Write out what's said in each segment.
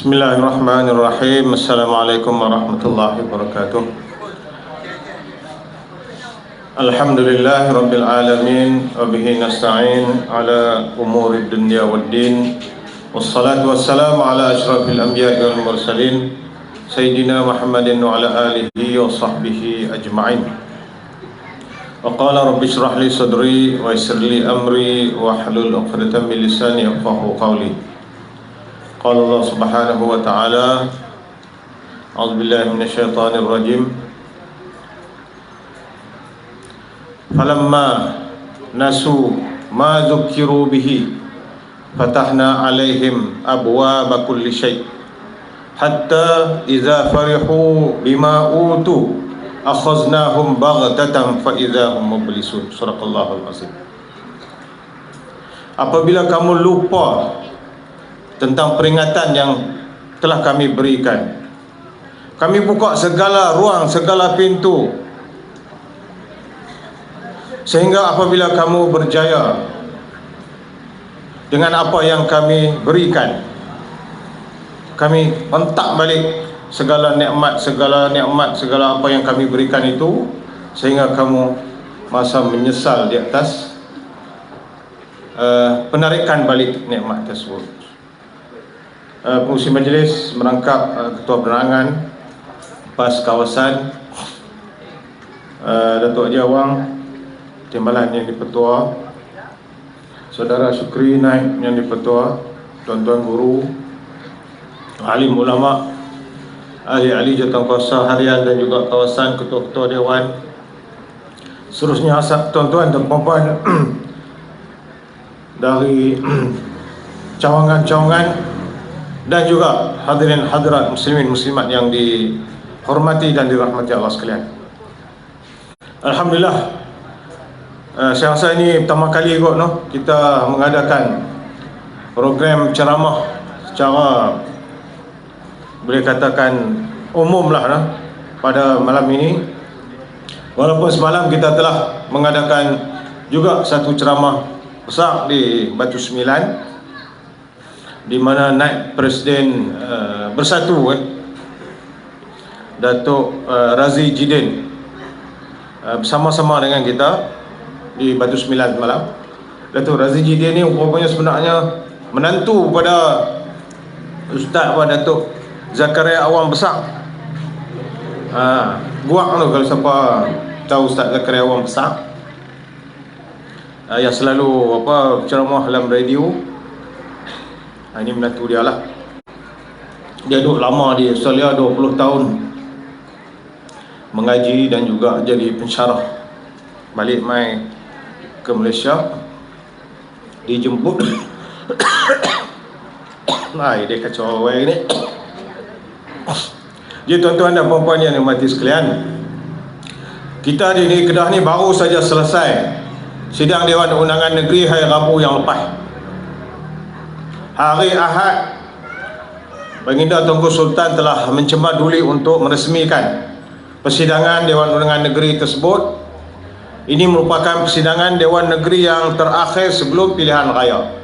Bismillahirrahmanirrahim. Assalamualaikum warahmatullahi wabarakatuh. Alhamdulillahi rabbil alamin wa bihi nasta'in ala umuri dunya waddin. Wassalatu wassalamu ala asyrafil anbiya'i wal mursalin sayyidina Muhammadin wa ala alihi wa sahbihi ajma'in. Wa qala rabbi shrah li sadri wa yassir li amri wa hlul 'uqdatam min lisani yafqahu qawli. Qala Allah subhanahu wa ta'ala, a'udzu billahi minasyaitonir rajim. Falamma nasu ma dzukkiru bihi fatahna 'alaihim abwaaba kulli syai' hatta idza farihu bima utu akhaznahum baghtatan fa idza hum mublisun. Suraqallahul azim. Apabila kamu lupa tentang peringatan yang telah kami berikan, kami buka segala ruang, segala pintu, sehingga apabila kamu berjaya dengan apa yang kami berikan, kami hentak balik segala nikmat, segala apa yang kami berikan itu, sehingga kamu masa menyesal di atas penarikan balik nikmat tersebut. Pengurusi majlis merangkap Ketua Penerangan PAS Kawasan, Datuk Haji Awang Timbalan yang dipertua, Saudara Syukri Naik yang dipertua, tuan-tuan guru, alim ulama, ahli-ahli jawatankuasa harian dan juga kawasan, ketua-ketua dewan, seterusnya tuan-tuan dan puan-puan dari cawangan-cawangan dan juga hadirin hadirat muslimin muslimat yang dihormati dan dirahmati Allah sekalian. Alhamdulillah, saya rasa ini pertama kali kot kita mengadakan program ceramah secara boleh katakan umum lah pada malam ini. Walaupun semalam kita telah mengadakan juga satu ceramah besar di Batu Sembilan, di mana naib Presiden Bersatu Datuk Razi Jidin bersama-sama dengan kita di Batu Sembilan malam. Datuk Razi Jidin ni rupanya sebenarnya menantu pada Ustaz Datuk Zakaria Awang Besar. Guak tu kalau siapa tahu Ustaz Zakaria Awang Besar, yang selalu ceramah dalam radio. Ini menantu dia lah. Dia duduk lama di Australia, 20 tahun mengaji dan juga jadi pensyarah. Balik mai ke Malaysia, dijemput dia kacau awal ni. Jadi tuan-tuan dan puan-puan yang dimati sekalian, kita di Kedah ni baru saja selesai sidang Dewan Undangan Negeri hari Rabu yang lepas. Hari Ahad, Baginda Tunku Sultan telah mencemar-duli untuk meresmikan persidangan Dewan Undangan Negeri tersebut. Ini merupakan persidangan Dewan Negeri yang terakhir sebelum pilihan raya.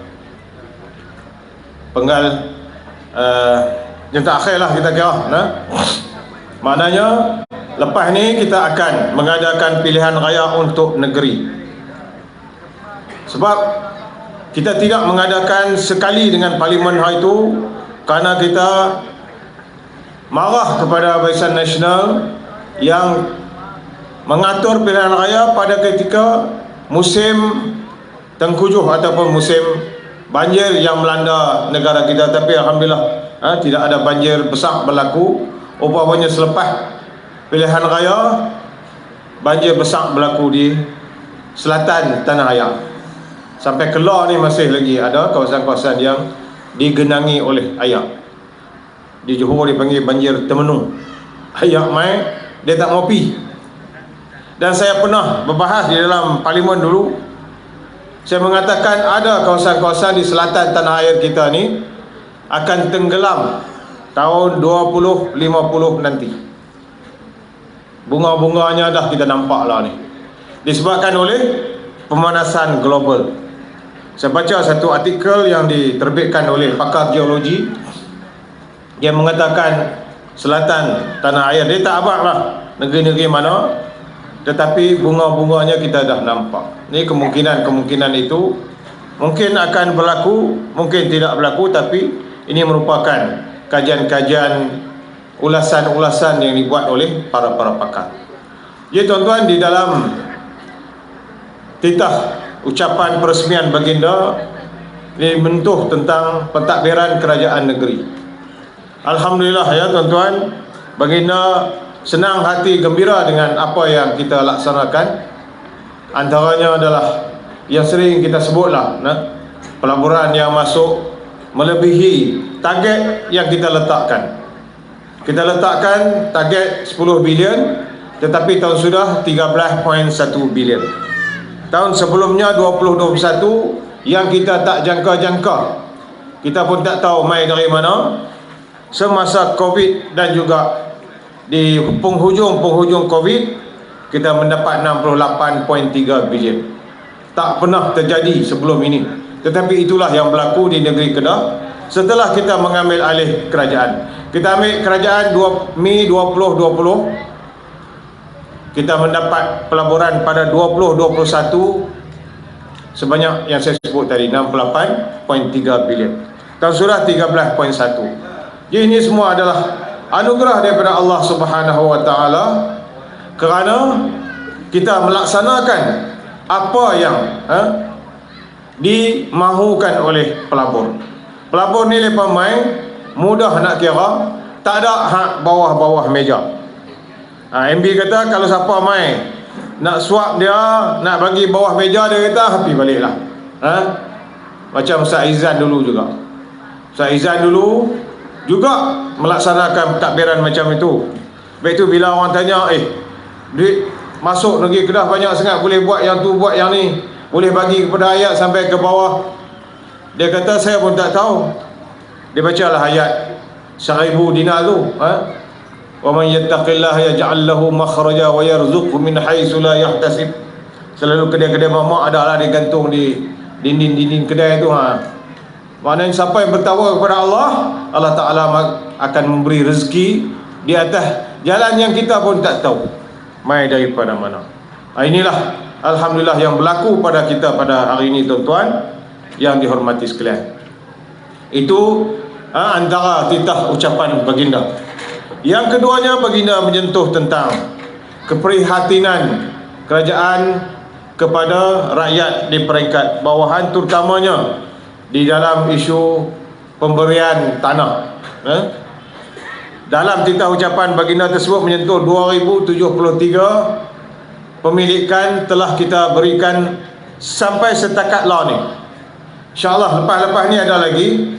Penggal yang terakhir lah kita kira. Maknanya lepas ni kita akan mengadakan pilihan raya untuk negeri. Sebab kita tidak mengadakan sekali dengan Parlimen hari itu kerana kita marah kepada Barisan Nasional yang mengatur pilihan raya pada ketika musim tengkujuh ataupun musim banjir yang melanda negara kita. Tapi alhamdulillah tidak ada banjir besar berlaku. Rupanya selepas pilihan raya, banjir besar berlaku di selatan tanah air. Sampai Kelah ni masih lagi ada kawasan-kawasan yang digenangi oleh air. Di Johor dipanggil banjir Temenung. Air mai, dia tak mau pi. Dan saya pernah berbahas di dalam Parlimen dulu. Saya mengatakan ada kawasan-kawasan di selatan tanah air kita ni akan tenggelam tahun 2050 nanti. Bunga-bunganya dah kita nampak lah ni, disebabkan oleh pemanasan global. Saya baca satu artikel yang diterbitkan oleh pakar geologi Dia mengatakan selatan tanah air, dia tak abang lah negeri-negeri mana, tetapi bunga-bunganya kita dah nampak. Ini kemungkinan itu mungkin akan berlaku, mungkin tidak berlaku, tapi ini merupakan kajian-kajian, ulasan-ulasan yang dibuat oleh para pakar. Jadi tuan-tuan, di dalam titah ucapan peresmian baginda dimentuh tentang pentadbiran kerajaan negeri. Alhamdulillah ya tuan-tuan, baginda senang hati, gembira dengan apa yang kita laksanakan. Antaranya adalah yang sering kita sebutlah, pelaburan yang masuk melebihi target yang kita letakkan. Kita letakkan target 10 bilion, tetapi tahun sudah 13.1 bilion. Tahun sebelumnya 2021 yang kita tak jangka-jangka, kita pun tak tahu mai dari mana, semasa Covid dan juga di penghujung Covid, kita mendapat 68.3 bilion. Tak pernah terjadi sebelum ini. Tetapi itulah yang berlaku di negeri Kedah setelah kita mengambil alih kerajaan. Kita ambil kerajaan Mei 2020. Kita mendapat pelaburan pada 2021 sebanyak yang saya sebut tadi, 68.3 bilion. Tahun sudah 13.1. Jadi ini semua adalah anugerah daripada Allah Subhanahu wa taala, kerana kita melaksanakan apa yang dimahukan oleh pelabur. Pelabur ni lepas main mudah nak kira, tak ada hak bawah-bawah meja. MB kata kalau siapa main nak suap dia, nak bagi bawah meja, dia kata happy baliklah. Macam Ustaz Izan dulu juga. Ustaz Izan dulu juga melaksanakan takbiran macam itu. Lepas tu bila orang tanya, duit masuk negeri Kedah banyak sangat, boleh buat yang tu, buat yang ni, boleh bagi kepada ayat sampai ke bawah. Dia kata saya pun tak tahu. Dia bacalah ayat 1,000 dinar tu, wa man yattaqillaha yaj'al lahu makhraja wa yarzuqhu min haitsu la yahtasib. Selalu kedai-kedai mamak adalah digantung di dinding-dinding kedai tu. Maknanya siapa yang bertakwa kepada Allah, Allah Ta'ala akan memberi rezeki di atas jalan yang kita pun tak tahu mai daripada mana. Inilah alhamdulillah yang berlaku pada kita pada hari ini tuan-tuan yang dihormati sekalian. Itu antara titah ucapan baginda. Yang keduanya, baginda menyentuh tentang keprihatinan kerajaan kepada rakyat di peringkat bawahan, terutamanya di dalam isu pemberian tanah. Dalam titah ucapan baginda tersebut menyentuh 2073 pemilikan telah kita berikan sampai setakat lah ni. InsyaAllah lepas-lepas ni ada lagi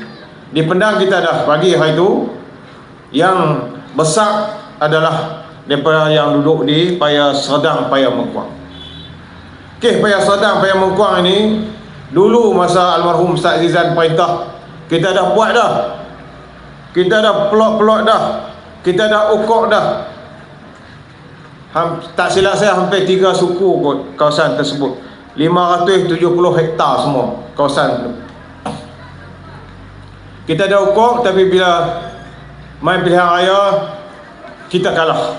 di Pendang kita dah bagi hari itu. Yang besar adalah daripada yang duduk di Paya Serdang, Paya Mengkuang. Okey, Paya Serdang, Paya Mengkuang ini dulu masa almarhum Ustaz Zizan perintah, kita dah buat dah, kita dah pelok-pelok dah, kita dah ukur dah. Tak silap saya hampir 3 suku kot kawasan tersebut, 570 hektar semua kawasan tu. Kita dah ukur, tapi bila main pilihan raya kita kalah.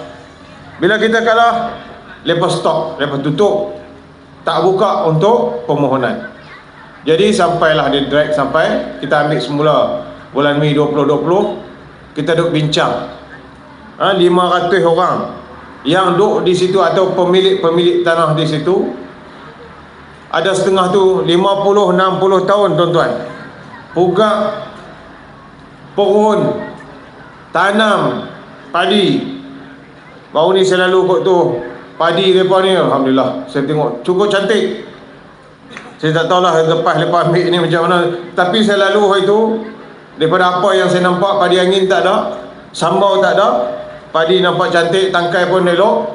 Bila kita kalah, lepas stop, lepas tutup, tak buka untuk permohonan. Jadi sampailah dia drag sampai kita ambil semula bulan Mei 2020. Kita duk bincang 500 orang yang duk di situ atau pemilik tanah di situ. Ada setengah tu 50-60 tahun tuan-tuan, pugak pohon, tanam padi. Baru ni saya lalu kot tu padi mereka ni, alhamdulillah saya tengok cukup cantik. Saya tak tahulah lepas ambil ni macam mana, tapi saya lalu hari tu, daripada apa yang saya nampak, padi angin tak ada, sambau tak ada, padi nampak cantik, tangkai pun elok.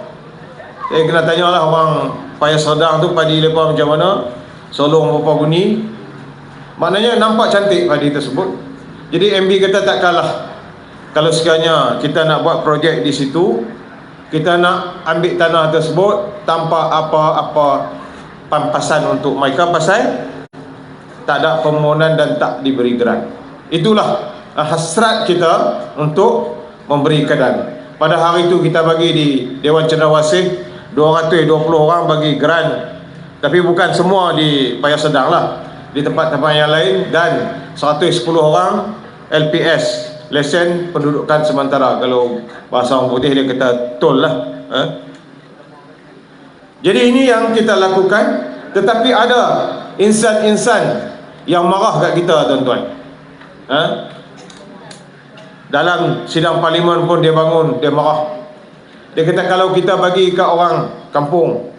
Saya kena tanyalah orang Paya Serdang tu padi mereka macam mana, solong berapa bunyi. Maknanya nampak cantik padi tersebut. Jadi MB kata tak kalah. Kalau sekiranya kita nak buat projek di situ, kita nak ambil tanah tersebut tanpa apa-apa pampasan untuk mereka, pasal tak ada permohonan dan tak diberi grant. Itulah hasrat kita untuk memberi keadaan. Pada hari itu kita bagi di Dewan Cendrawasih 220 orang bagi grant, tapi bukan semua di Paya Sedang lah, di tempat-tempat yang lain, dan 110 orang LPS, lesen pendudukan sementara. Kalau bahasa orang putih dia kata tol lah. Jadi ini yang kita lakukan. Tetapi ada insan-insan yang marah kat kita, tuan-tuan. Dalam sidang parlimen pun dia bangun, dia marah. Dia kata kalau kita bagi ke orang kampung,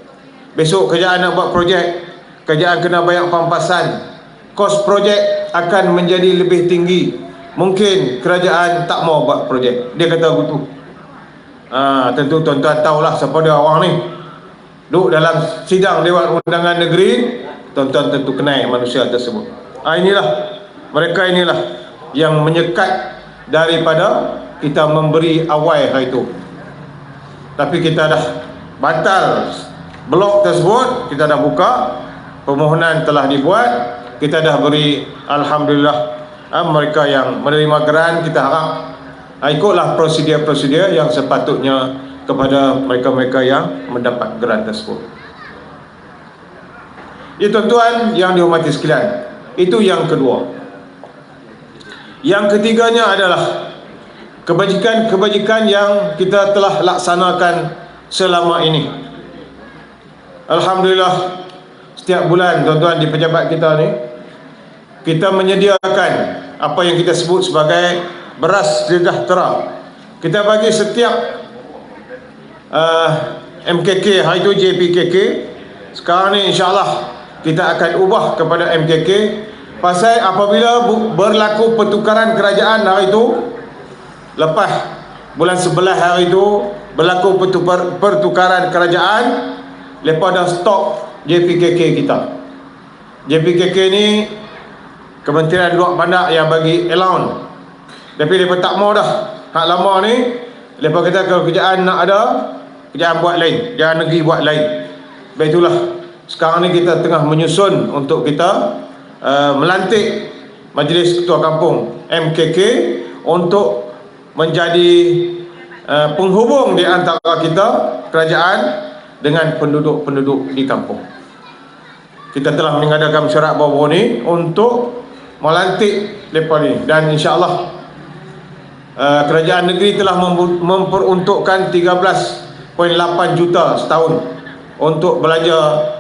besok kerajaan nak buat projek, kerajaan kena bayar pampasan, kos projek akan menjadi lebih tinggi, mungkin kerajaan tak mau buat projek. Dia kata begitu. Tentu tuan-tuan tahulah siapa dia orang ni. Duduk dalam sidang Dewan Undangan Negeri, tuan-tuan tentu kenal manusia tersebut. Mereka inilah yang menyekat daripada kita memberi awal hari itu. Tapi kita dah batal blok tersebut, kita dah buka, permohonan telah dibuat, kita dah beri, alhamdulillah. Mereka yang menerima grant, kita harap ikutlah prosedur-prosedur yang sepatutnya kepada mereka-mereka yang mendapat grant tersebut. Ya tuan-tuan yang dihormati sekalian, itu yang kedua. Yang ketiganya adalah kebajikan-kebajikan yang kita telah laksanakan selama ini. Alhamdulillah, setiap bulan tuan-tuan di pejabat kita ni, kita menyediakan apa yang kita sebut sebagai beras sejahtera. Kita bagi setiap MKK, hari itu JPKK. Sekarang ni insyaAllah kita akan ubah kepada MKK. Pasal apabila berlaku pertukaran kerajaan hari itu, lepas bulan 11 hari itu berlaku pertukaran kerajaan, lepas dah stop JPKK kita. JPKK ni Kementerian Luar Bandar yang bagi allowance, tapi mereka tak mau dah. Hak lama ni mereka kata kalau kerajaan nak ada, kerajaan buat lain, kerajaan negeri buat lain. Baik itulah, sekarang ni kita tengah menyusun untuk kita melantik Majlis Ketua Kampung MKK untuk menjadi penghubung di antara kita, kerajaan, dengan penduduk-penduduk di kampung. Kita telah mengadakan mesyuarat baru ni untuk melantik mereka ni, dan insyaAllah kerajaan negeri telah memperuntukkan 13.8 juta setahun untuk belanja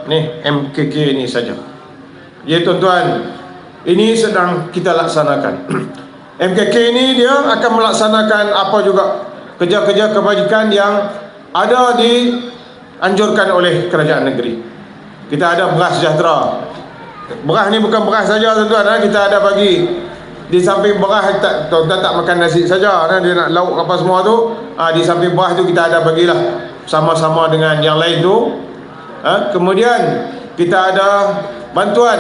ni MKK ni saja. Ya tuan-tuan, ini sedang kita laksanakan. MKK ini dia akan melaksanakan apa juga kerja-kerja kebajikan yang ada dianjurkan oleh kerajaan negeri. Kita ada beras sejahtera. Beras ni bukan beras saja tuan-tuan, kita ada bagi di samping beras. Tuan-tuan tak makan nasi saja, dia nak lauk apa semua tu, di samping beras tu kita ada bagilah sama-sama dengan yang lain tu. Kemudian kita ada bantuan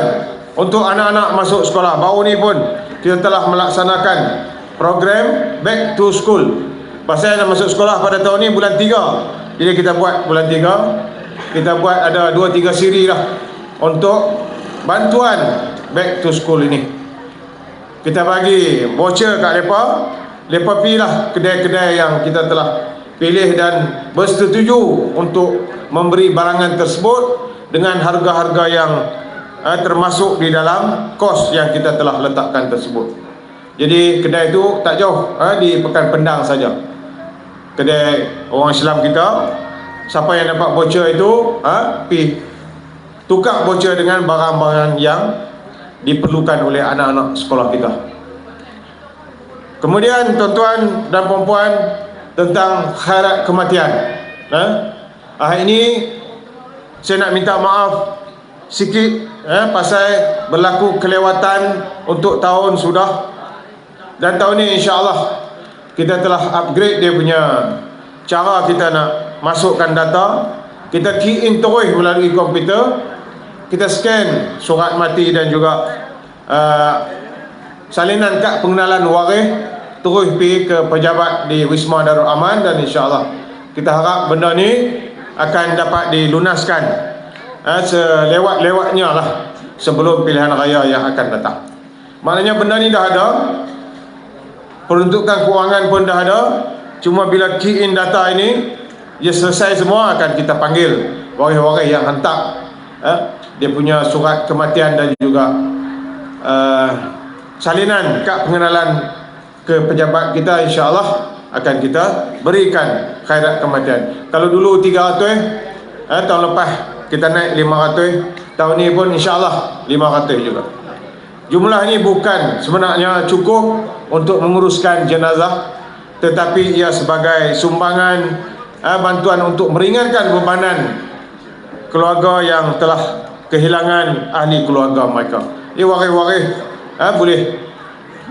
untuk anak-anak masuk sekolah. Baru ni pun kita telah melaksanakan program Back to School. Pasal nak masuk sekolah pada tahun ni bulan 3. Jadi kita buat bulan 3, kita buat ada 2-3 siri lah untuk bantuan Back to School ini. Kita bagi voucher kat mereka. Mereka pilihlah kedai-kedai yang kita telah pilih dan bersetuju untuk memberi barangan tersebut dengan harga-harga yang termasuk di dalam kos yang kita telah letakkan tersebut. Jadi kedai itu tak jauh, di Pekan Pendang saja. Kedai orang Islam kita, siapa yang dapat voucher itu pergi tukar voucher dengan barang-barang yang diperlukan oleh anak-anak sekolah kita. Kemudian tuan-tuan dan puan-puan, tentang khairat kematian. Hari ini saya nak minta maaf sikit pasal berlaku kelewatan untuk tahun sudah, dan tahun ni insya-Allah kita telah upgrade dia punya cara kita nak masukkan data. Kita key in terus melalui komputer, kita scan surat mati dan juga salinan kad pengenalan waris, terus pergi ke pejabat di Wisma Darul Aman, dan insya-Allah kita harap benda ni akan dapat dilunaskan selewat-lewatnya lah sebelum pilihan raya yang akan datang. Maknanya benda ni dah ada, peruntukan kewangan pun dah ada. Cuma bila key in data ini dia selesai semua, akan kita panggil waris-waris yang hantar dia punya surat kematian dan juga salinan kad pengenalan ke pejabat kita. InsyaAllah akan kita berikan khairat kematian. Kalau dulu 300, tahun lepas kita naik 500, tahun ni pun insyaAllah 500 juga. Jumlah ni bukan sebenarnya cukup untuk menguruskan jenazah, tetapi ia sebagai sumbangan bantuan untuk meringankan bebanan keluarga yang telah kehilangan ahli keluarga mereka. Waris-waris boleh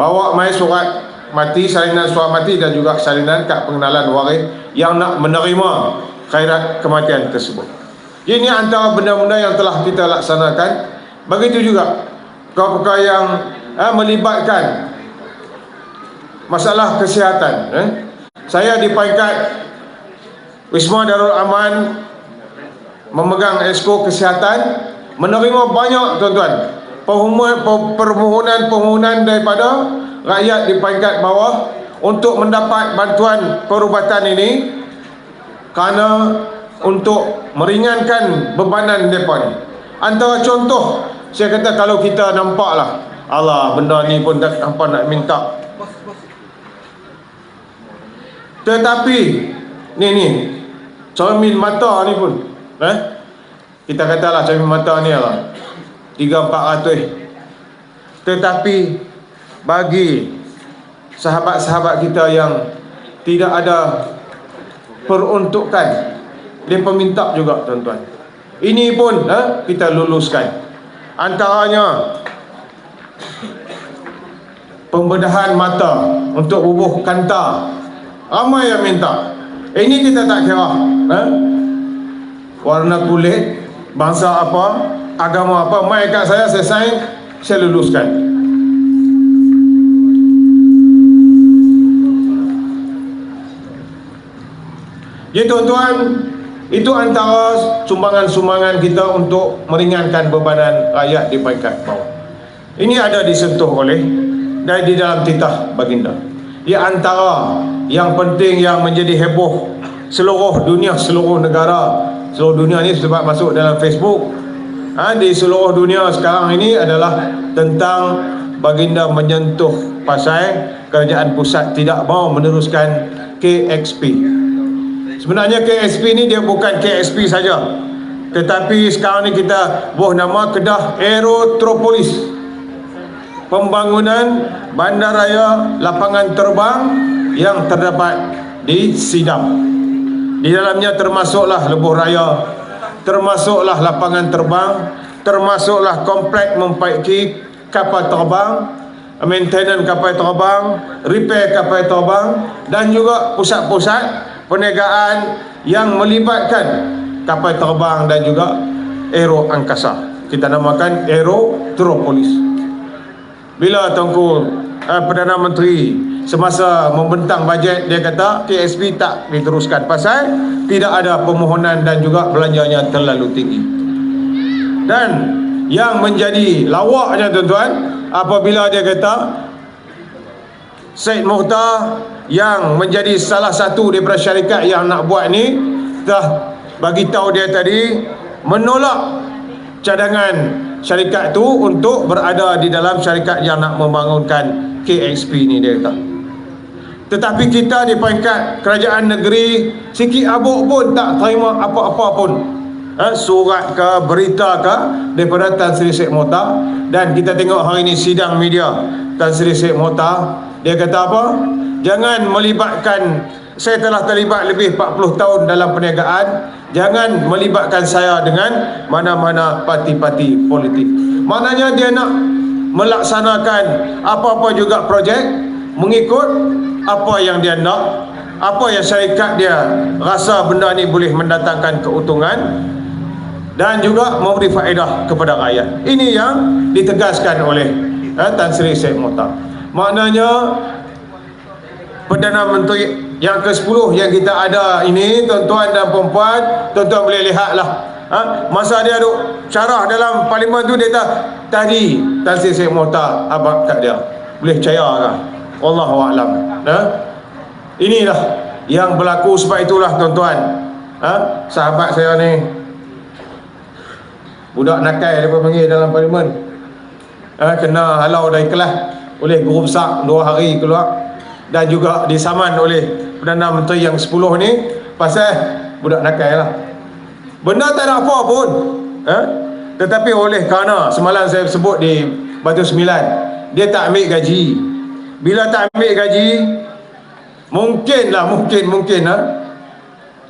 bawa mai surat mati, salinan surat mati dan juga salinan kad pengenalan waris yang nak menerima khairat kematian tersebut. Ini antara benda-benda yang telah kita laksanakan. Begitu juga perkara yang melibatkan masalah kesihatan. Saya di peringkat Wisma Darul Aman memegang esko kesihatan, menerima banyak tuan-tuan permohonan daripada rakyat di peringkat bawah untuk mendapat bantuan perubatan ini, kerana untuk meringankan bebanan mereka ni. Antara contoh, saya kata kalau kita nampaklah, Allah, benda ni pun tak hampa nak minta, tetapi ni cermin mata ni pun kita katalah cermin mata ni lah 300-400, tetapi bagi sahabat-sahabat kita yang tidak ada peruntukan, mereka minta juga tuan-tuan. Ini pun kita luluskan. Antaranya pembedahan mata untuk bubuh kanta, ramai yang minta. Ini kita tak kira warna kulit, bangsa apa, agama apa. Mai kat saya sign, saya luluskan. Jadi tuan-tuan, itu antara sumbangan-sumbangan kita untuk meringankan bebanan rakyat di peringkat bawah. Ini ada disentuh oleh dan di dalam titah baginda. Di antara yang penting yang menjadi heboh seluruh dunia, seluruh negara, seluruh dunia ni sebab masuk dalam Facebook, di seluruh dunia sekarang ini adalah tentang baginda menyentuh pasal kerajaan pusat tidak mahu meneruskan KXP. Sebenarnya KXP ni dia bukan KXP saja, tetapi sekarang ni kita buah nama Kedah Aerotropolis, pembangunan bandaraya lapangan terbang yang terdapat di Sidam. Di dalamnya termasuklah lebuh raya, termasuklah lapangan terbang, termasuklah komplek memperbaiki kapal terbang, maintenance kapal terbang, repair kapal terbang, dan juga pusat-pusat perniagaan yang melibatkan kapal terbang dan juga aero angkasa. Kita namakan Aerotropolis. Bila Tuanku Perdana Menteri semasa membentang bajet, dia kata KSP tak diteruskan pasal tidak ada permohonan dan juga belanjanya terlalu tinggi. Dan yang menjadi lawaknya tuan-tuan, apabila dia kata Syed Mukhtar yang menjadi salah satu daripada syarikat yang nak buat ni telah bagi tahu dia tadi menolak cadangan syarikat tu untuk berada di dalam syarikat yang nak membangunkan KXP ni, dia kata. Tetapi kita di peringkat kerajaan negeri sikit abuk pun tak terima apa-apa pun, surat ke berita ke daripada Tan Sri Syed Mukhtar. Dan kita tengok hari ini sidang media Tan Sri Syed Mukhtar, dia kata apa? Jangan melibatkan, saya telah terlibat lebih 40 tahun dalam perniagaan, jangan melibatkan saya dengan mana-mana parti-parti politik. Maknanya dia nak melaksanakan apa-apa juga projek mengikut apa yang dia nak, apa yang syarikat dia rasa benda ni boleh mendatangkan keuntungan dan juga memberi faedah kepada rakyat. Ini yang ditegaskan oleh Tan Sri Syed Mukhtar. Maknanya Perdana Menteri yang ke-10 yang kita ada ini, tuan-tuan dan puan-puan, tuan-tuan boleh lihatlah masa dia duk syarah dalam parlimen tu, dia kata tadi Tan Sri Syed Mukhtar abang kat dia, boleh percaya kan? Wallahu a'lam. Inilah yang berlaku. Sebab itulah tuan-tuan, sahabat saya ni budak nakal dia panggil dalam parlimen, kena halau dari kelas oleh guru besar 2 hari keluar, dan juga disaman oleh Perdana Menteri yang 10 ni pasal budak nakal lah. Benda tak ada apa pun, tetapi oleh kerana semalam saya sebut di Batu Sembilan, dia tak ambil gaji. Bila tak ambil gaji, mungkin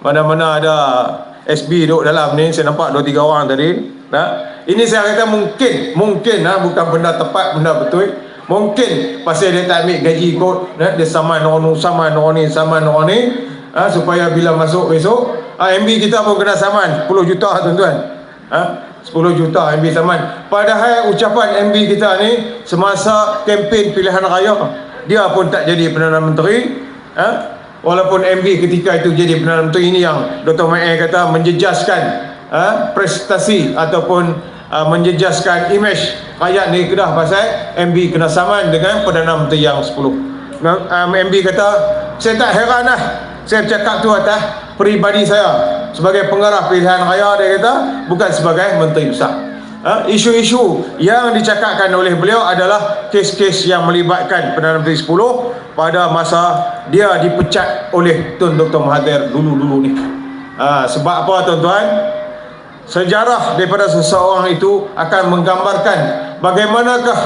mana-mana ada SB duduk dalam ni. Saya nampak 2-3 orang tadi. Ini saya kata mungkin bukan benda tepat, benda betul. Mungkin pasal dia tak ambil gaji kot, dia saman orang ni, supaya bila masuk besok, MB kita pun kena saman 10 juta tuan-tuan. 10 juta MB saman. Padahal ucapan MB kita ni semasa kempen pilihan raya, dia pun tak jadi Perdana Menteri. Walaupun MB ketika itu jadi Perdana Menteri. Ini yang Dr. Mae kata menjejaskan prestasi ataupun menjejaskan imej rakyat negeri Kedah pasal MB kena saman dengan Perdana Menteri yang 10. MB kata, saya tak heran lah, saya bercakap tu atas peribadi saya sebagai pengarah pilihan raya, dia kata, bukan sebagai Menteri Besar. Isu-isu yang dicakapkan oleh beliau adalah kes-kes yang melibatkan Perdana Menteri 10 pada masa dia dipecat oleh Tun Dr. Mahathir dulu-dulu ni. Sebab apa tuan-tuan? Sejarah daripada seseorang itu akan menggambarkan bagaimanakah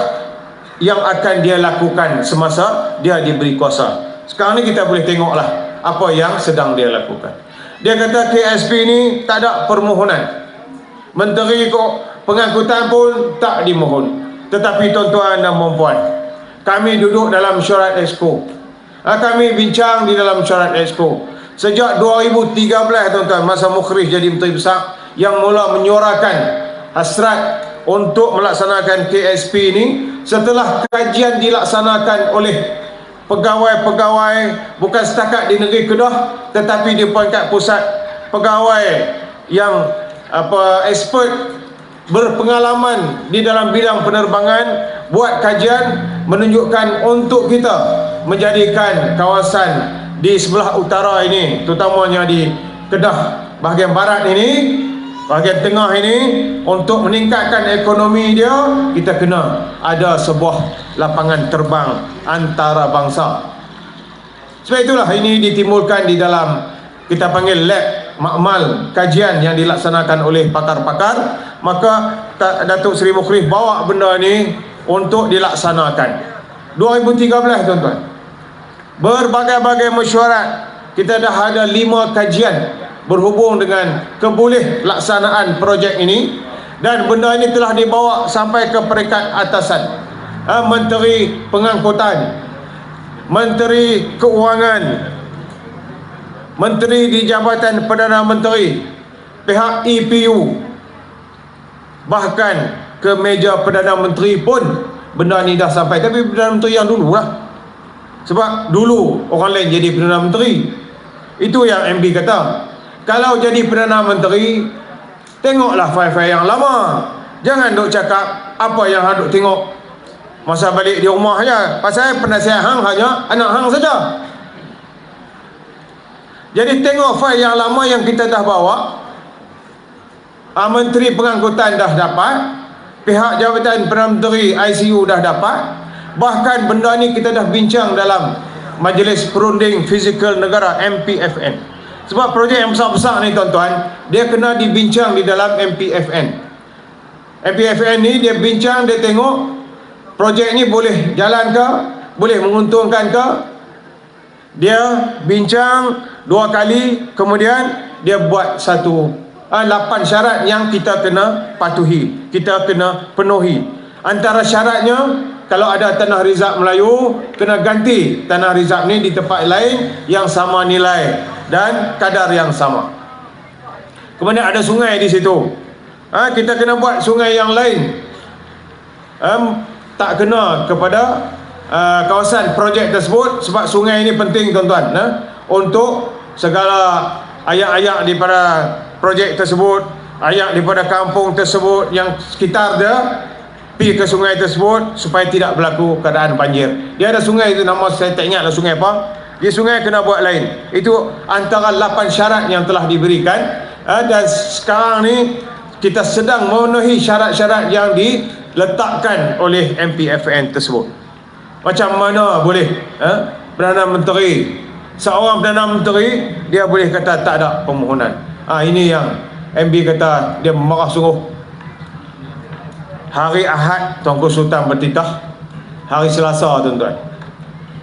yang akan dia lakukan semasa dia diberi kuasa. Sekarang ni kita boleh tengoklah apa yang sedang dia lakukan. Dia kata KSP ni tak ada permohonan. Menteri pengangkutan pun tak dimohon. Tetapi tuan-tuan dan puan-puan, kami duduk dalam mesyuarat Exco. Kami bincang di dalam mesyuarat Exco. Sejak 2013 tuan-tuan, masa Mukhrif jadi Menteri Besar, yang mula menyuarakan hasrat untuk melaksanakan KSP ini setelah kajian dilaksanakan oleh pegawai-pegawai bukan setakat di negeri Kedah tetapi di peringkat pusat, pegawai yang expert berpengalaman di dalam bidang penerbangan, buat kajian menunjukkan untuk kita menjadikan kawasan di sebelah utara ini, terutamanya di Kedah bahagian barat ini, bahagian tengah ini, untuk meningkatkan ekonomi dia, kita kena ada sebuah lapangan terbang antarabangsa. Sebab itulah ini ditimbulkan di dalam, kita panggil lab makmal kajian yang dilaksanakan oleh pakar-pakar. Maka Datuk Seri Mukhrif bawa benda ni untuk dilaksanakan 2013 tuan-tuan. Berbagai-bagai mesyuarat, kita dah ada 5 kajian berhubung dengan keboleh laksanaan projek ini, dan benda ini telah dibawa sampai ke peringkat atasan, Menteri Pengangkutan, Menteri Keuangan, Menteri di Jabatan Perdana Menteri, pihak EPU, bahkan ke meja Perdana Menteri pun benda ni dah sampai. Tapi Perdana Menteri yang dulu lah, sebab dulu orang lain jadi Perdana Menteri. Itu yang MB kata, kalau jadi Perdana Menteri, tengoklah file-file yang lama. Jangan duk cakap apa yang duk tengok masa balik di rumah je. Pasal penasihat hang hanya anak hang saja. Jadi tengok file yang lama yang kita dah bawa. Menteri Pengangkutan dah dapat, pihak Jabatan Perdana Menteri ICU dah dapat. Bahkan benda ni kita dah bincang dalam Majlis Perunding Fizikal Negara, MPFN. Sebab projek yang besar-besar ni tuan-tuan, dia kena dibincang di dalam MPFN. MPFN ni dia bincang, dia tengok projek ni boleh jalan ke, boleh menguntungkan ke. Dia bincang 2 kali, kemudian dia buat 8 syarat yang kita kena patuhi, kita kena penuhi. Antara syaratnya, kalau ada tanah rizab Melayu, kena ganti tanah rizab ni di tempat lain yang sama nilai dan kadar yang sama. Kemudian ada sungai di situ, kita kena buat sungai yang lain, tak kena kepada kawasan projek tersebut. Sebab sungai ini penting tuan-tuan, untuk segala ayak-ayak daripada projek tersebut, ayak daripada kampung tersebut yang sekitar dia, pergi ke sungai tersebut supaya tidak berlaku keadaan banjir. Dia ada sungai itu, nama saya tak ingatlah sungai apa. Dia sungai kena buat lain. Itu antara 8 syarat yang telah diberikan, dan sekarang ni kita sedang memenuhi syarat-syarat yang diletakkan oleh MPFN tersebut. Macam mana boleh Perdana Menteri, seorang Perdana Menteri, dia boleh kata tak ada permohonan. Ini yang MB kata dia marah sungguh. Hari Ahad Tuanku Sultan bertitah, hari Selasa tuan-tuan,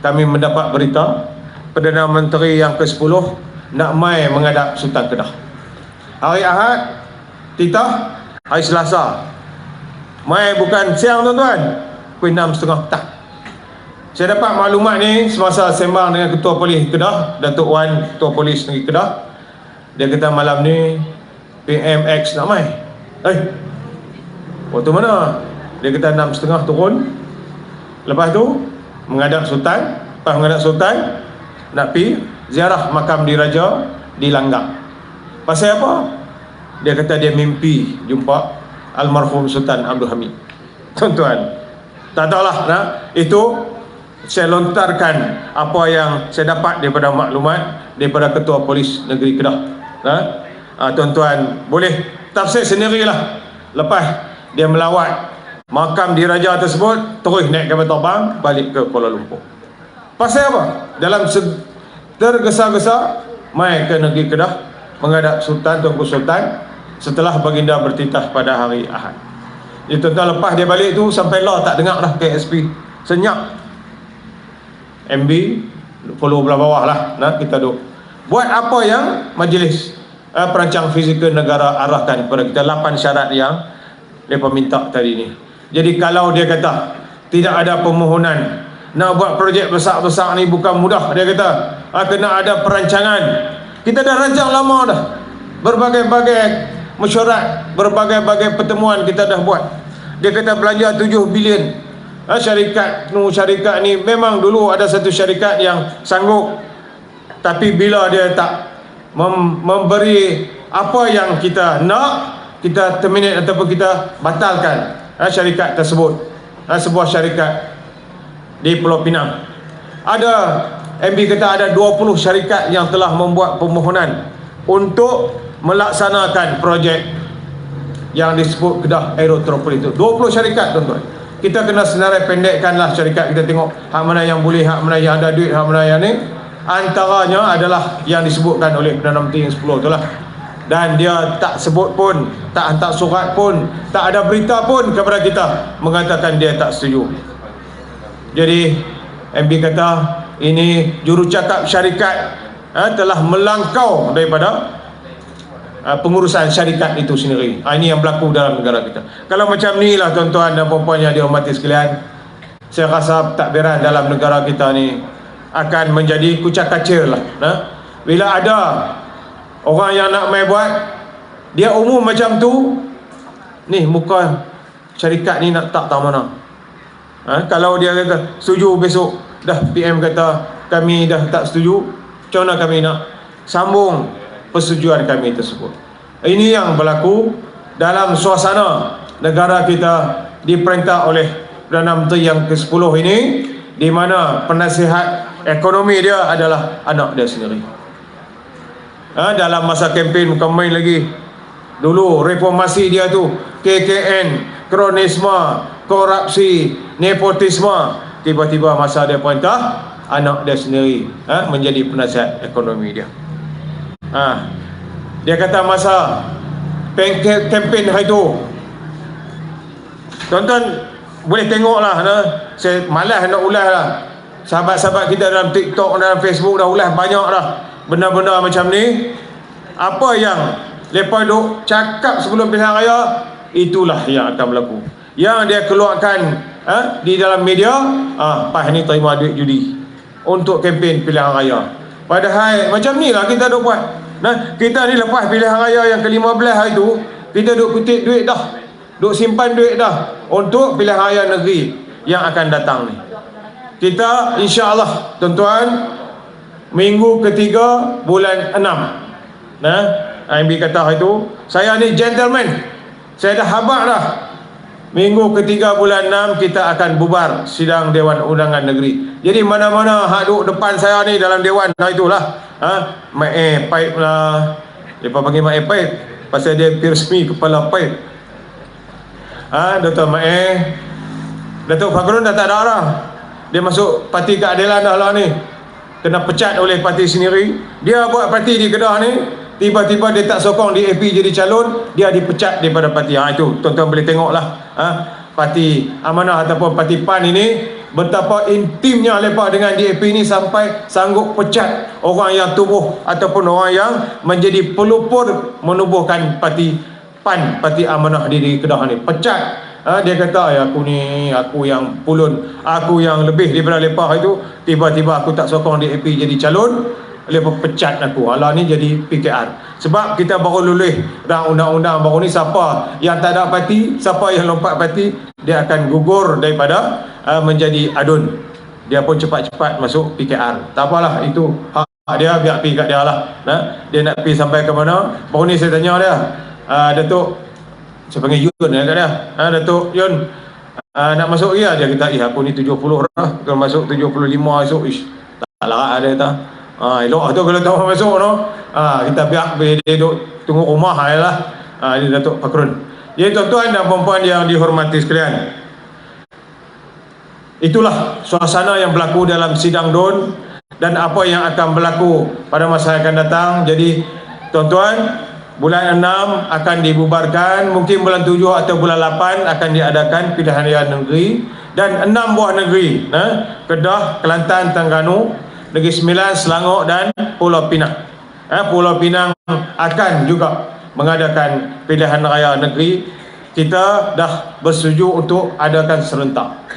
kami mendapat berita Perdana Menteri yang ke-10 nak mai menghadap Sultan Kedah. Hari Ahad titah, hari Selasa mai bukan siang tuan-tuan, pukul 6.30 petang. Saya dapat maklumat ni semasa sembang dengan Ketua Polis Kedah, Datuk Wan, Ketua Polis Negeri Kedah. Dia kata malam ni PMX nak mai. Waktu mana? Dia kata 6.30 turun. Lepas tu menghadap Sultan. Lepas menghadap Sultan, nak pergi ziarah makam diraja di Langgang. Pasal apa? Dia kata dia mimpi jumpa almarhum Sultan Abdul Hamid. Tuan-tuan, tak tahulah itu saya lontarkan apa yang saya dapat daripada maklumat daripada Ketua Polis Negeri Kedah. Tuan-tuan boleh tafsir sendirilah. Lepas dia melawat makam diraja tersebut, terus naik kapal terbang balik ke Kuala Lumpur. Pasal apa? Dalam tergesa-gesa mai ke negeri Kedah menghadap Sultan, Tuanku Sultan, setelah baginda bertitah pada hari Ahad. Jadi tuan-tuan, lepas dia balik tu sampai lah tak dengar dah KSP. Senyap. MB follow belah bawah lah. Kita duk buat apa yang Majlis Perancang Fizikal Negara arahkan kepada kita, 8 syarat yang mereka minta tadi ni. Jadi kalau dia kata tidak ada permohonan, nak buat projek besar-besar ni bukan mudah. Dia kata kena ada perancangan. Kita dah rancang lama dah, berbagai-bagai mesyuarat, berbagai-bagai pertemuan kita dah buat. Dia kata belanja 7 bilion. Syarikat ni memang dulu ada satu syarikat yang sanggup, tapi bila dia tak memberi apa yang kita nak, kita terminate ataupun kita batalkan syarikat tersebut. Sebuah syarikat di Pulau Pinang, ada MB kata ada 20 syarikat yang telah membuat permohonan untuk melaksanakan projek yang disebut Kedah Aerotropolis itu. 20 syarikat tuan-tuan. Kita kena senarai pendekkanlah syarikat. Kita tengok hak mana yang boleh, hak mana yang ada duit, hak mana yang ni. Antaranya adalah yang disebutkan oleh Perdana Menteri yang 10 itulah. Dan dia tak sebut pun, tak hantar surat pun, tak ada berita pun kepada kita mengatakan dia tak setuju. Jadi MB kata ini jurucakap syarikat telah melangkau daripada pengurusan syarikat itu sendiri. Ini yang berlaku dalam negara kita. Kalau macam ni lah tuan-tuan dan puan-puan yang dihormati sekalian, saya rasa pentadbiran dalam negara kita ni akan menjadi kucak kacir lah. Bila ada orang yang nak main buat, dia umum macam tu, ni muka syarikat ni nak tak tahu mana. Kalau dia kata setuju, besok dah PM kata kami dah tak setuju, macam mana kami nak sambung persetujuan kami tersebut? Ini yang berlaku dalam suasana negara kita diperintah oleh Perdana Menteri yang ke-10 ini, di mana penasihat ekonomi dia adalah anak dia sendiri. Dalam masa kempen bukan main lagi. Dulu reformasi dia tu KKN, kronisme, korupsi, nepotisme. Tiba-tiba masa dia perintah, anak dia sendiri menjadi penasihat ekonomi dia. Dia kata masa kempen hari tu, tuan-tuan boleh tengoklah, saya malas nak ulas lah. Sahabat-sahabat kita dalam TikTok, dalam Facebook dah ulas banyak dah benda-benda macam ni. Apa yang mereka duk cakap sebelum pilihan raya, itulah yang akan berlaku. Yang dia keluarkan di dalam media, PAS ni terima duit judi untuk kempen pilihan raya. Padahal macam ni lah kita duk buat. Kita ni lepas pilihan raya yang ke-15 hari tu, kita duk kutip duit dah, duk simpan duit dah untuk pilihan raya negeri yang akan datang ni. Kita insya-Allah tuan-tuan, minggu ketiga bulan 6, MB kata hari tu, saya ni gentleman, saya dah habaq dah minggu ketiga bulan 6 kita akan bubar sidang Dewan Undangan Negeri. Jadi mana-mana hak duduk depan saya ni dalam Dewan, itulah paip lah. Dia panggil paip pasal dia resmi kepala paip. Dr. Datuk Fakhrun dah tak ada dah. Dia masuk Parti Keadilan dah lah ni. Kena pecat oleh parti sendiri. Dia buat parti di Kedah ni, tiba-tiba dia tak sokong di AP jadi calon, dia dipecat daripada parti. Itu tuan-tuan boleh tengok lah. Parti Amanah ataupun parti PAN ini betapa intimnya mereka dengan DAP ni sampai sanggup pecat orang yang tubuh ataupun orang yang menjadi pelupur menubuhkan parti PAN, Parti Amanah di Kedah ni. Pecat. Dia kata, aku yang pulun, aku yang lebih daripada mereka itu. Tiba-tiba aku tak sokong DAP jadi calon, mereka pecat aku. Alah ni jadi PKR. Sebab kita baru lulus dan undang-undang baru ni, siapa yang tak ada parti, siapa yang lompat parti, dia akan gugur daripada menjadi adun. Dia pun cepat-cepat masuk PKR. Tak apalah, itu hak dia, biar pergi kat dia lah. Dia nak pergi sampai ke mana. Baru ni saya tanya dia, Datuk, saya panggil Yun kat dia, Datuk Yun, nak masuk lagi lah? Dia kata, aku ni 70 dah, kalau masuk 75 esok, tak larat dia kata. Elok tu kalau tahu masuk no. Kita biar dia duduk tunggu rumah lah. Dia Datuk Fakhrun. Jadi tuan-tuan dan puan-puan yang dihormati sekalian, itulah suasana yang berlaku dalam sidang DUN dan apa yang akan berlaku pada masa yang akan datang. Jadi tuan-tuan, bulan 6 akan dibubarkan, mungkin bulan 7 atau bulan 8 akan diadakan pilihan raya negeri, dan 6 buah negeri, Kedah, Kelantan, Terengganu, Negeri Sembilan, Selangor dan Pulau Pinang. Pulau Pinang akan juga mengadakan pilihan raya negeri. Kita dah bersetuju untuk adakan serentak.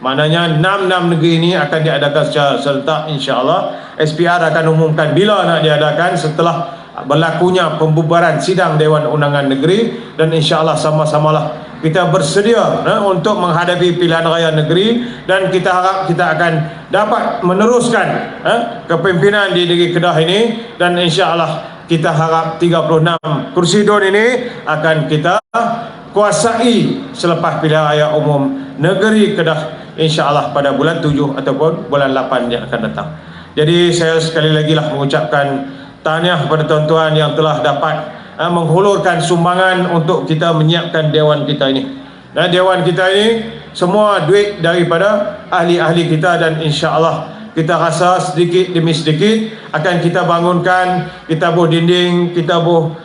Maknanya 6 negeri ini akan diadakan secara serentak, insya-Allah. SPR akan umumkan bila nak diadakan setelah berlakunya pembubaran sidang Dewan Undangan Negeri, dan insya-Allah sama-samalah kita bersedia untuk menghadapi pilihan raya negeri, dan kita harap kita akan dapat meneruskan kepimpinan di negeri Kedah ini, dan insya-Allah kita harap 36 kursi DUN ini akan kita kuasai selepas pilihan raya umum negeri Kedah, insya-Allah pada bulan 7 ataupun bulan 8 yang akan datang. Jadi saya sekali lagi lah mengucapkan tahniah kepada tuan-tuan yang telah dapat menghulurkan sumbangan untuk kita menyiapkan dewan kita ini. Dan dewan kita ini semua duit daripada ahli-ahli kita, dan insya-Allah kita rasa sedikit demi sedikit akan kita bangunkan. Kita buh dinding, kita buh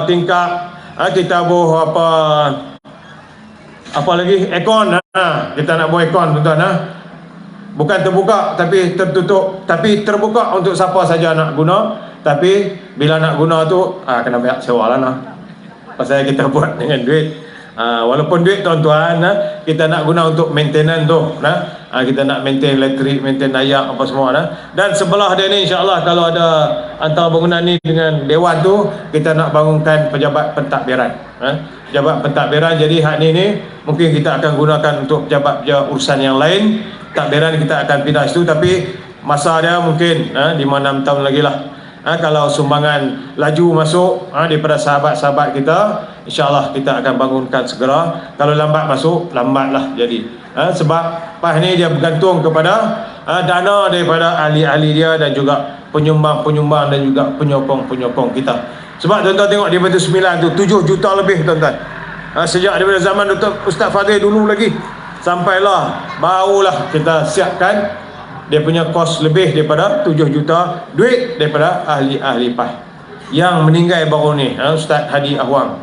tingkap, kita buh apa lagi, aircon. Kita nak buat aircon tuan-tuan. Bukan terbuka tapi tertutup, tapi terbuka untuk siapa saja nak guna. Tapi bila nak guna tu kena bayar sewa lah pasal kita buat dengan duit. Walaupun duit tuan-tuan, kita nak guna untuk maintenance tu, kita nak maintain elektrik, maintain air apa semua. Dan sebelah dia ni insya-Allah kalau ada antara bangunan ni dengan dewan tu, kita nak bangunkan pejabat pentadbiran. Pejabat pentadbiran. Jadi hak ni mungkin kita akan gunakan untuk pejabat urusan yang lain. Pentadbiran kita akan pindah situ, tapi masa dia mungkin 5-6 tahun lagi lah. Kalau sumbangan laju masuk daripada sahabat-sahabat kita, insya-Allah kita akan bangunkan segera. Kalau lambat masuk, lambatlah jadi. Sebab PAS ni dia bergantung kepada dana daripada ahli-ahli dia dan juga penyumbang-penyumbang dan juga penyokong-penyokong kita. Sebab tuan-tuan tengok di Batu Sembilan tu 7 juta lebih tuan-tuan. Sejak daripada zaman Dr. Ustaz Fadil dulu lagi, sampailah barulah kita siapkan dia punya kos lebih daripada 7 juta duit daripada ahli-ahli PAS yang meninggal baru ni, Ustaz Hadi Ahwang.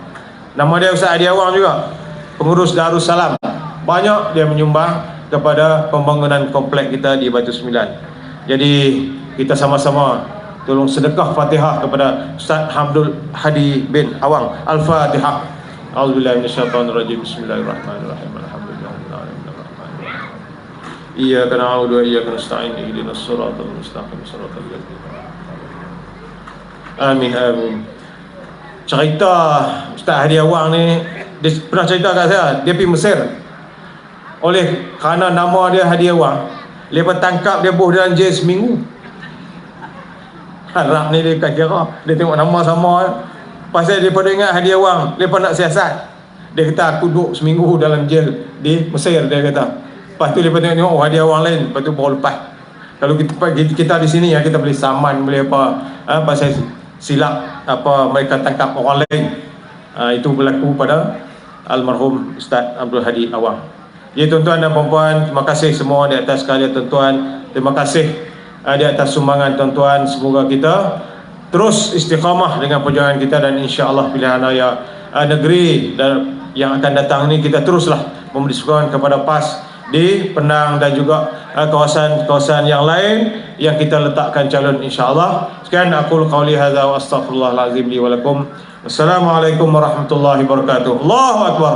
Nama dia Ustaz Hadi Ahwang juga, pengurus Darussalam. Banyak dia menyumbang kepada pembangunan komplek kita di Batu Sembilan. Jadi kita sama-sama tolong sedekah Fatihah kepada Ustaz Hamdul Hadi bin Ahwang. Al-Fatihah. A'udzubillahi minasyaitonirrajim. Bismillahirrahmanirrahim. Iyyaka na'budu wa iyyaka nasta'in ihdinas siratal mustaqim siratal ladzina. Amin amin. Cerita Ustaz Hadi Ahwang ni, dia pernah cerita kat saya, dia pergi Mesir. Oleh kerana nama dia Hadi Ahwang, lepas tangkap dia buh dalam jail seminggu. Harap ni dia kira, dia tengok nama sama pasal dia pada ingat Hadi Ahwang, lepas nak siasat. Dia kata aku duduk seminggu dalam jail di Mesir, dia kata. Lepas tu dia tengok hadiah orang lain, lepas tu baru lepas. Kalau kita di sini ya, kita boleh saman, boleh pasal silap mereka tangkap orang lain. Itu berlaku pada almarhum Ustaz Abdul Hadi Awang. Ya tuan-tuan dan puan-puan, terima kasih semua di atas sekalian tuan-tuan. Terima kasih di atas sumbangan tuan-tuan. Semoga kita terus istiqamah dengan perjuangan kita, dan insya-Allah pilihan raya negeri yang akan datang ini kita teruslah memberi sokongan kepada PAS di Penang dan juga kawasan-kawasan yang lain yang kita letakkan calon, insya-Allah. Sekian aku qauli hadza wa astaghfirullahalazim li wa lakum. Wassalamualaikum warahmatullahi wabarakatuh. Allahu akbar.